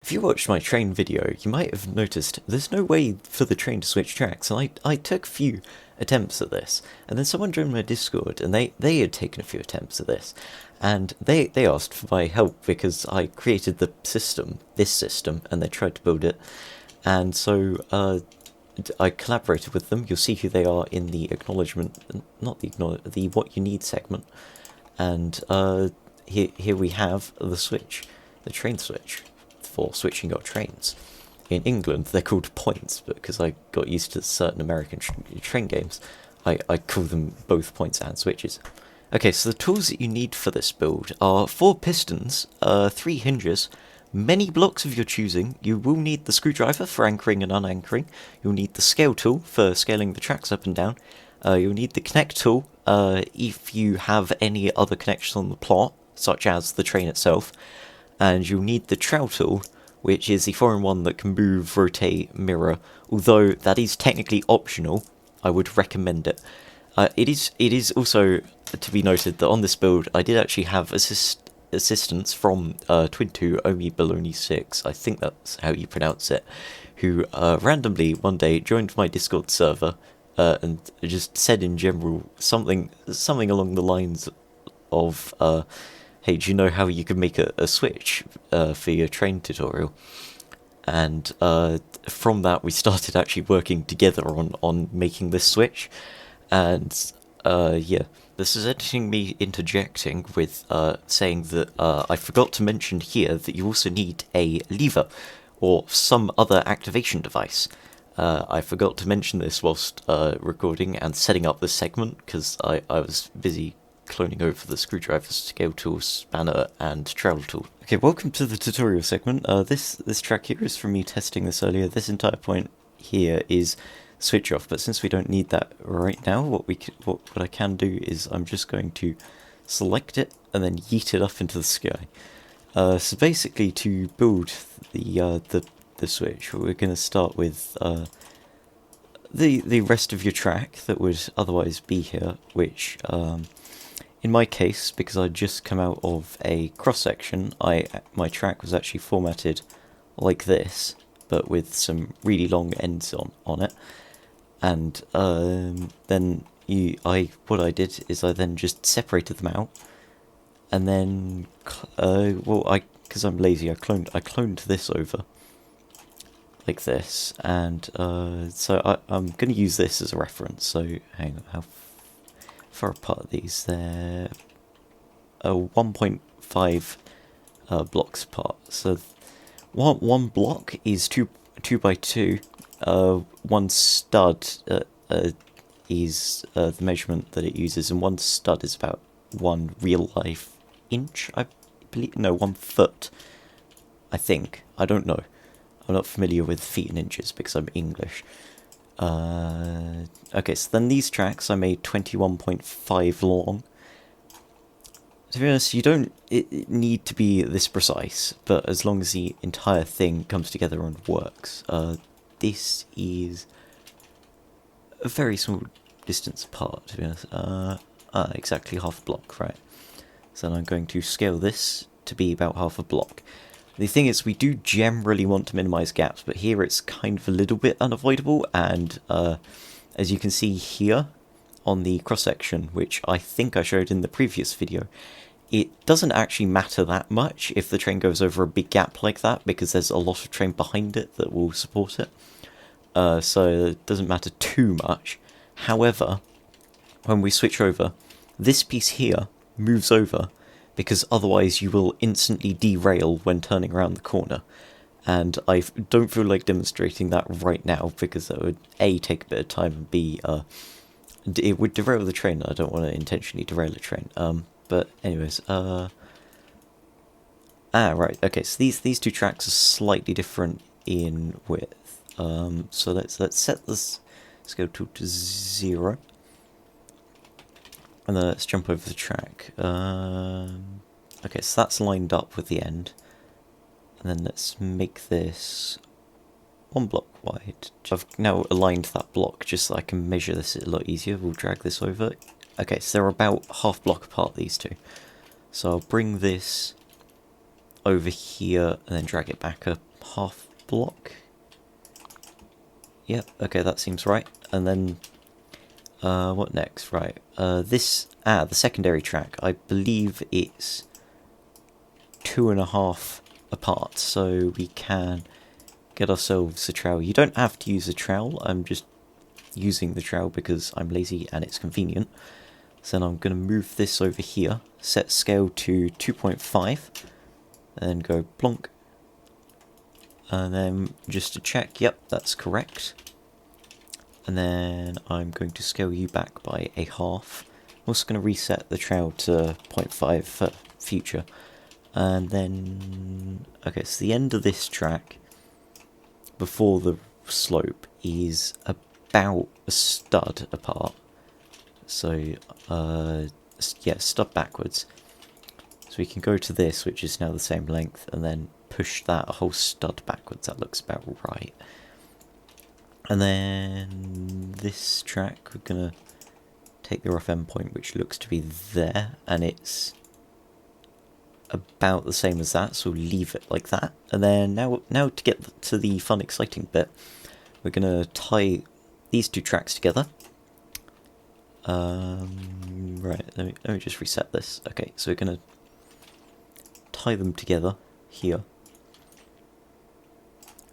If you watched my train video, you might have noticed there's no way for the train to switch tracks, and I took a few attempts at this, and then someone joined my Discord, and they had taken a few attempts at this, and they asked for my help because I created this system, and they tried to build it, and so I collaborated with them. You'll see who they are in the acknowledgement, not the what you need segment, and here we have the train switch for switching your trains. In England, they're called points, but because I got used to certain American train games, I call them both points and switches. Okay, so the tools that you need for this build are 4 pistons, 3 hinges, many blocks of your choosing. You will need the screwdriver for anchoring and unanchoring. You'll need the scale tool for scaling the tracks up and down. You'll need the connect tool if you have any other connections on the plot, such as the train itself. And you'll need the trowel tool, which is the 4-in-1 that can move, rotate, mirror. Although that is technically optional, I would recommend it. It is also to be noted that on this build, I did actually have assistance from Twin2 Omi Baloney 6, I think that's how you pronounce it, who randomly one day joined my Discord server and just said in general something along the lines of, hey, do you know how you can make a switch for your train tutorial? And from that we started actually working together on making this switch, and yeah. This is editing me interjecting with saying that I forgot to mention here that you also need a lever or some other activation device. I forgot to mention this whilst recording and setting up this segment because I was busy cloning over the screwdriver, scale tool, spanner, and trowel tool. Okay, welcome to the tutorial segment. This track here is from me testing this earlier. This entire point here is switch off, but since we don't need that right now, what I can do is I'm just going to select it and then yeet it up into the sky. So basically, to build the switch, we're going to start with the rest of your track that would otherwise be here, which in my case, because I'd just come out of a cross section, my track was actually formatted like this, but with some really long ends on it. And then what I did is I then just separated them out, and then because I'm lazy, I cloned this over like this, and so I'm going to use this as a reference. So hang on, how far apart are these? They're 1.5 blocks apart. So one block is 2 by 2. One stud is the measurement that it uses, and one stud is about 1 real life inch, I believe. No, 1 foot, I think. I don't know. I'm not familiar with feet and inches because I'm English. Okay, so then these tracks I made 21.5 long. To be honest, you don't need to be this precise, but as long as the entire thing comes together and works. This is a very small distance apart, to be honest. Exactly half a block, right? So then I'm going to scale this to be about half a block. The thing is, we do generally want to minimize gaps, but here it's kind of a little bit unavoidable, and as you can see here on the cross-section, which I think I showed in the previous video, it doesn't actually matter that much if the train goes over a big gap like that, because there's a lot of train behind it that will support it. So it doesn't matter too much. However, when we switch over, this piece here moves over, because otherwise you will instantly derail when turning around the corner. And I don't feel like demonstrating that right now, because that would A, take a bit of time, and B, it would derail the train. I don't want to intentionally derail a train. But anyways, right, okay, so these two tracks are slightly different in width. So let's set this scale tool to 0. And then let's jump over the track. Okay, so that's lined up with the end. And then let's make this 1 block wide. I've now aligned that block just so I can measure this a lot easier. We'll drag this over. Okay, so they're about half block apart, these two. So I'll bring this over here and then drag it back up half block. Yep, okay, that seems right. And then, what next? Right, the secondary track, I believe it's 2.5 apart, so we can get ourselves a trowel. You don't have to use a trowel, I'm just using the trowel because I'm lazy and it's convenient. So then I'm going to move this over here, set scale to 2.5, and then go plonk. And then just to check, yep, that's correct. And then I'm going to scale you back by a half. I'm also going to reset the trowel to 0.5 for future. And then, okay, so the end of this track, before the slope, is about a stud apart. So, yeah, stud backwards. So we can go to this, which is now the same length, and then push that whole stud backwards. That looks about right. And then this track, we're going to take the rough endpoint, which looks to be there, and it's about the same as that, so we'll leave it like that. And then now to get to the fun, exciting bit, we're going to tie these two tracks together. Right, let me just reset this. Okay, so we're going to tie them together here.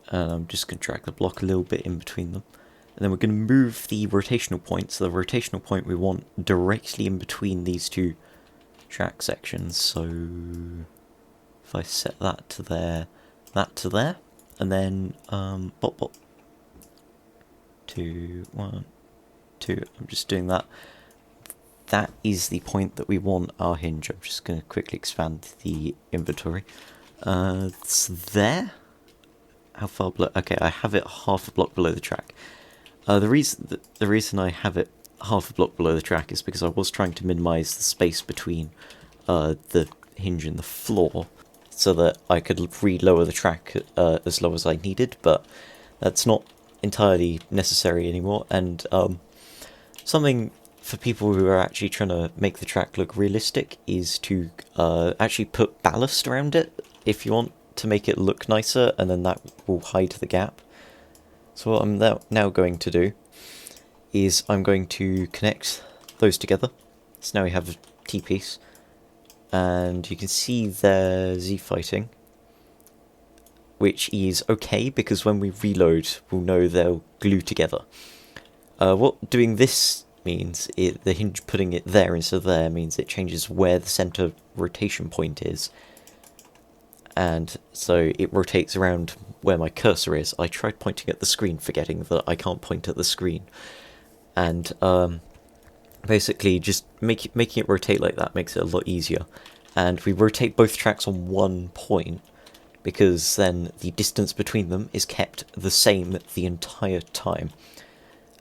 And I'm just going to drag the block a little bit in between them. And then we're going to move the rotational point. So the rotational point we want directly in between these two track sections. So if I set that to there, and then bop bop. 2, 1, 2. I'm just doing that. That is the point that we want our hinge. I'm just going to quickly expand the inventory. It's there. How far below? Okay, I have it half a block below the track. The reason I have it half a block below the track is because I was trying to minimise the space between the hinge and the floor, so that I could re-lower the track as low as I needed, but that's not entirely necessary anymore, and something for people who are actually trying to make the track look realistic is to actually put ballast around it if you want to make it look nicer, and then that will hide the gap. So what I'm now going to do is I'm going to connect those together. So now we have a T-piece, and you can see their Z-fighting, which is okay because when we reload we'll know they'll glue together. What doing this means, the hinge putting it there instead of there, means it changes where the center rotation point is. And so it rotates around where my cursor is. I tried pointing at the screen, forgetting that I can't point at the screen. And basically just making it rotate like that makes it a lot easier. And we rotate both tracks on one point, because then the distance between them is kept the same the entire time.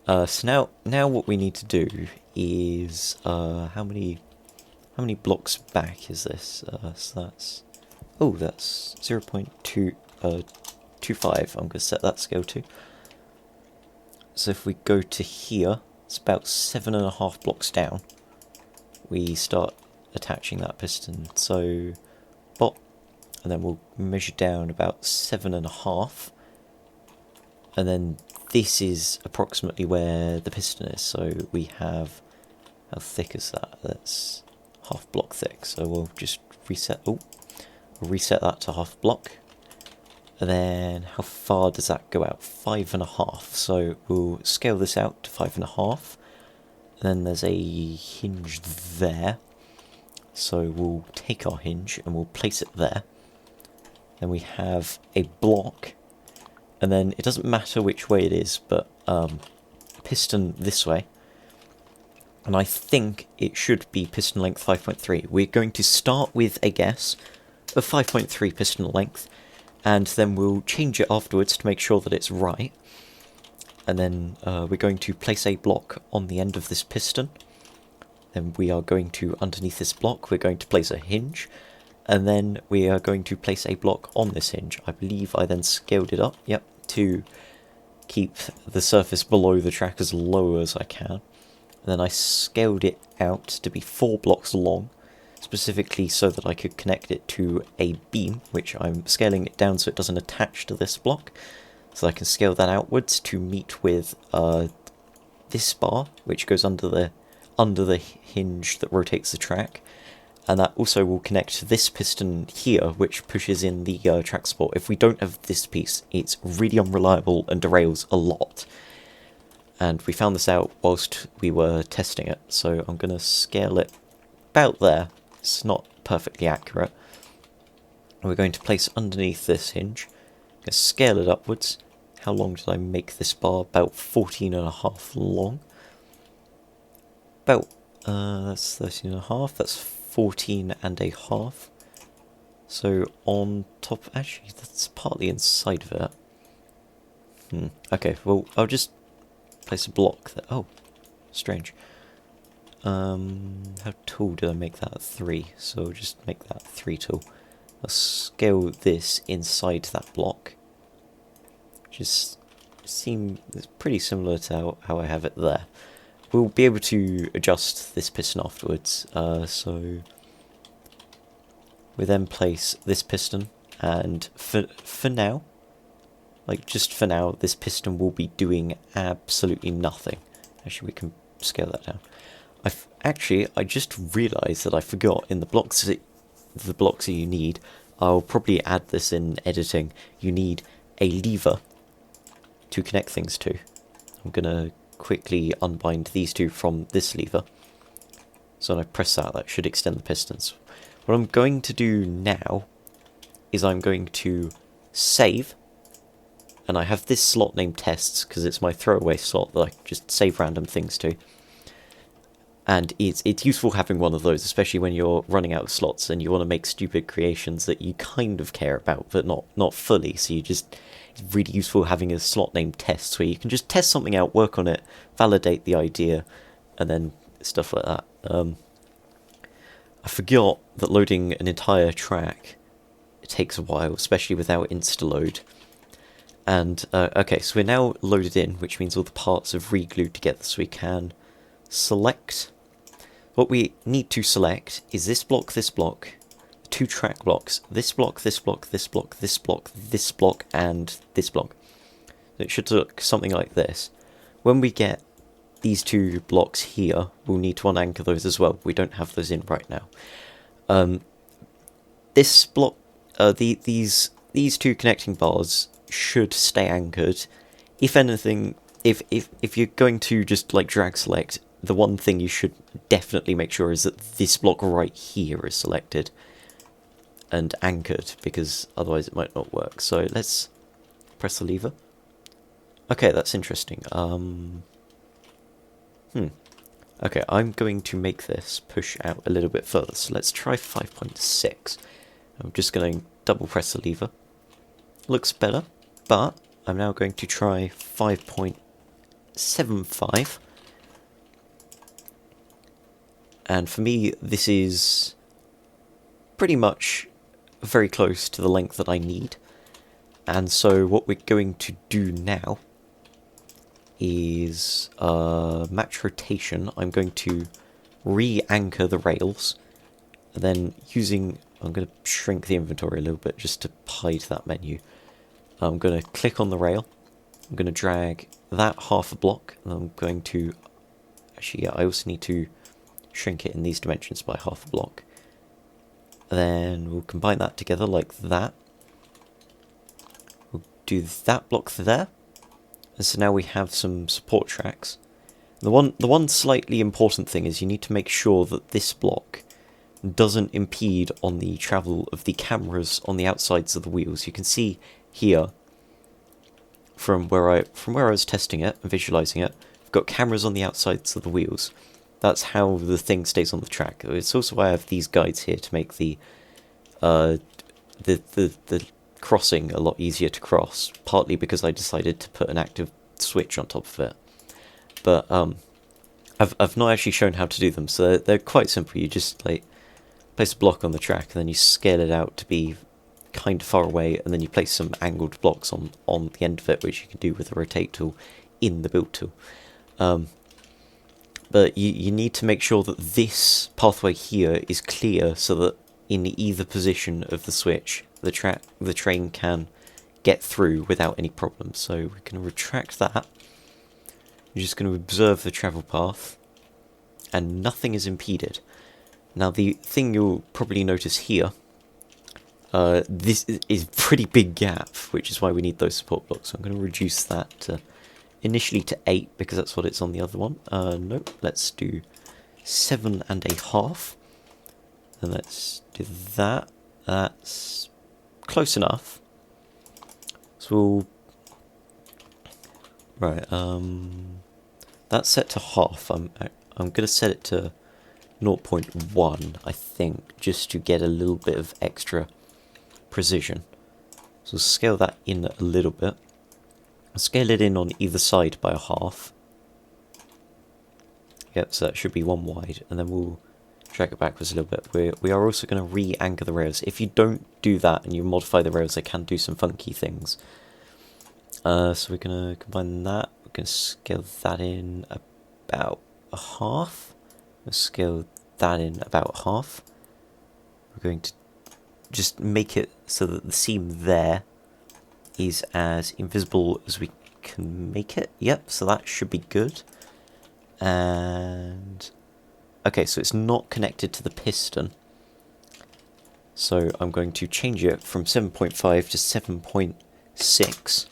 So now what we need to do is, how many blocks back is this? So that's... Oh, that's 0.225. I'm going to set that scale to. So if we go to here, it's about 7.5 blocks down. We start attaching that piston. So, bop, and then we'll measure down about 7.5. And then this is approximately where the piston is. So we have, how thick is that? That's half block thick. So we'll just reset. Oh. Reset that to half block, and then how far does that go out? 5.5. So we'll scale this out to 5.5, and then there's a hinge there, so we'll take our hinge and we'll place it there. Then we have a block, and then it doesn't matter which way it is, but piston this way, and I think it should be piston length 5.3. We're going to start with a guess of 5.3 piston length, and then we'll change it afterwards to make sure that it's right. And then we're going to place a block on the end of this piston. Then we are going to, underneath this block, we're going to place a hinge, and then we are going to place a block on this hinge. I believe I then scaled it up, yep, to keep the surface below the track as low as I can. And then I scaled it out to be 4 blocks long, specifically so that I could connect it to a beam, which I'm scaling it down so it doesn't attach to this block. So I can scale that outwards to meet with this bar, which goes under the hinge that rotates the track. And that also will connect to this piston here, which pushes in the track support. If we don't have this piece, it's really unreliable and derails a lot. And we found this out whilst we were testing it, so I'm going to scale it about there. It's not perfectly accurate. And we're going to place underneath this hinge. I'm going to scale it upwards. How long did I make this bar? About 14.5 long. About, that's 13.5, that's 14.5. So on top, actually that's partly inside of it. Okay, well I'll just place a block there. Oh, strange. How tall did I make that? 3, so I'll just make that 3 tall. I'll scale this inside that block. Just seems pretty similar to how I have it there. We'll be able to adjust this piston afterwards, so we then place this piston, and for now, like just for now, this piston will be doing absolutely nothing. Actually, we can scale that down. I just realised that I forgot in the blocks that you need. I'll probably add this in editing. You need a lever to connect things to. I'm gonna quickly unbind these two from this lever. So when I press that should extend the pistons. What I'm going to do now is I'm going to save, and I have this slot named tests because it's my throwaway slot that I can just save random things to. And it's useful having one of those, especially when you're running out of slots and you want to make stupid creations that you kind of care about, but not fully. So it's really useful having a slot named tests where you can just test something out, work on it, validate the idea, and then stuff like that. I forgot that loading an entire track, it takes a while, especially without insta-load. And, okay, so we're now loaded in, which means all the parts have re-glued together, so we can select. What we need to select is this block, 2 track blocks, this block, this block, this block, this block, this block, and this block. So it should look something like this. When we get these 2 blocks here, we'll need to unanchor those as well. We don't have those in right now. This block, these 2 connecting bars should stay anchored. If anything, if you're going to just like drag select, the one thing you should definitely make sure is that this block right here is selected and anchored, because otherwise it might not work. So let's press the lever. Okay, that's interesting. Okay, I'm going to make this push out a little bit further. So let's try 5.6. I'm just going to double press the lever. Looks better, but I'm now going to try 5.75. And for me, this is pretty much very close to the length that I need. And so what we're going to do now is match rotation. I'm going to re-anchor the rails, and then I'm going to shrink the inventory a little bit just to hide that menu. I'm going to click on the rail. I'm going to drag that half a block, and I'm going to, actually, yeah, I also need to shrink it in these dimensions by half a block. Then we'll combine that together like that. We'll do that block there. And so now we have some support tracks. The one slightly important thing is you need to make sure that this block doesn't impede on the travel of the cameras on the outsides of the wheels. You can see here from where I was testing it and visualizing it, I've got cameras on the outsides of the wheels. That's how the thing stays on the track. It's also why I have these guides here to make the crossing a lot easier to cross, partly because I decided to put an active switch on top of it. But I've not actually shown how to do them, so they're quite simple. You just like place a block on the track, and then you scale it out to be kind of far away, and then you place some angled blocks on the end of it, which you can do with the rotate tool in the build tool. But you need to make sure that this pathway here is clear so that in either position of the switch, the train can get through without any problems. So we're going to retract that. You're just going to observe the travel path, and nothing is impeded. Now the thing you'll probably notice here, this is a pretty big gap, which is why we need those support blocks. So I'm going to reduce that to initially to 8 because that's what it's on the other one. No, let's do 7.5. And let's do that. That's close enough. So we'll... Right, that's set to half. I'm going to set it to 0.1, I think, just to get a little bit of extra precision. So scale that in a little bit. I'll scale it in on either side by a half. Yep, so that should be 1 wide, and then we'll drag it backwards a little bit. We are also going to re-anchor the rails. If you don't do that and you modify the rails, they can do some funky things. So we're going to combine that. We're going to scale that in about a half. We'll scale that in about half. We're going to just make it so that the seam there is as invisible as we can make it. Yep, so that should be good. And okay, so it's not connected to the piston. So I'm going to change it from 7.5 to 7.6.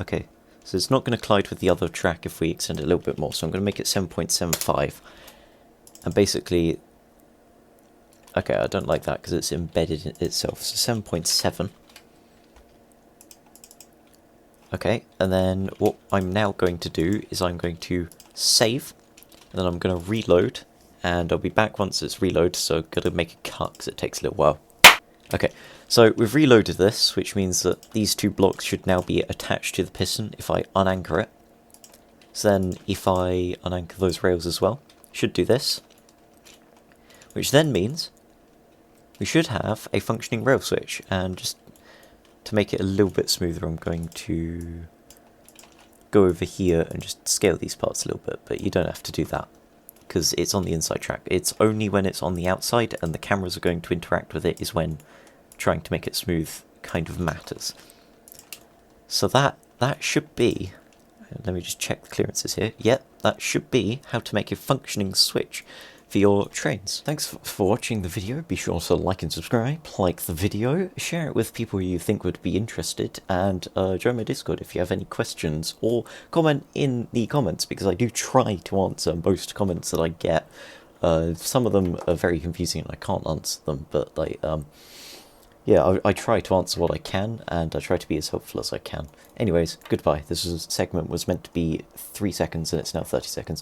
Okay, so it's not going to collide with the other track if we extend it a little bit more, so I'm going to make it 7.75. And basically, okay, I don't like that because it's embedded in itself, so 7.7. Okay, and then what I'm now going to do is I'm going to save, and then I'm going to reload, and I'll be back once it's reloaded, so I've got to make a cut because it takes a little while. Okay, so we've reloaded this, which means that these two blocks should now be attached to the piston if I unanchor it. So then if I unanchor those rails as well, should do this. Which then means we should have a functioning rail switch, and just to make it a little bit smoother, I'm going to go over here and just scale these parts a little bit, but you don't have to do that because it's on the inside track. It's only when it's on the outside and the cameras are going to interact with it is when trying to make it smooth kind of matters. So that should be, let me just check the clearances here. Yep, that should be how to make a functioning switch for your trains. Thanks for watching the video. Be sure to like and subscribe, like the video, share it with people you think would be interested, and join my Discord if you have any questions, or comment in the comments, because I do try to answer most comments that I get. Some of them are very confusing and I can't answer them, but like, yeah, I try to answer what I can, and I try to be as helpful as I can. Anyways, goodbye. This segment was meant to be 3 seconds and it's now 30 seconds.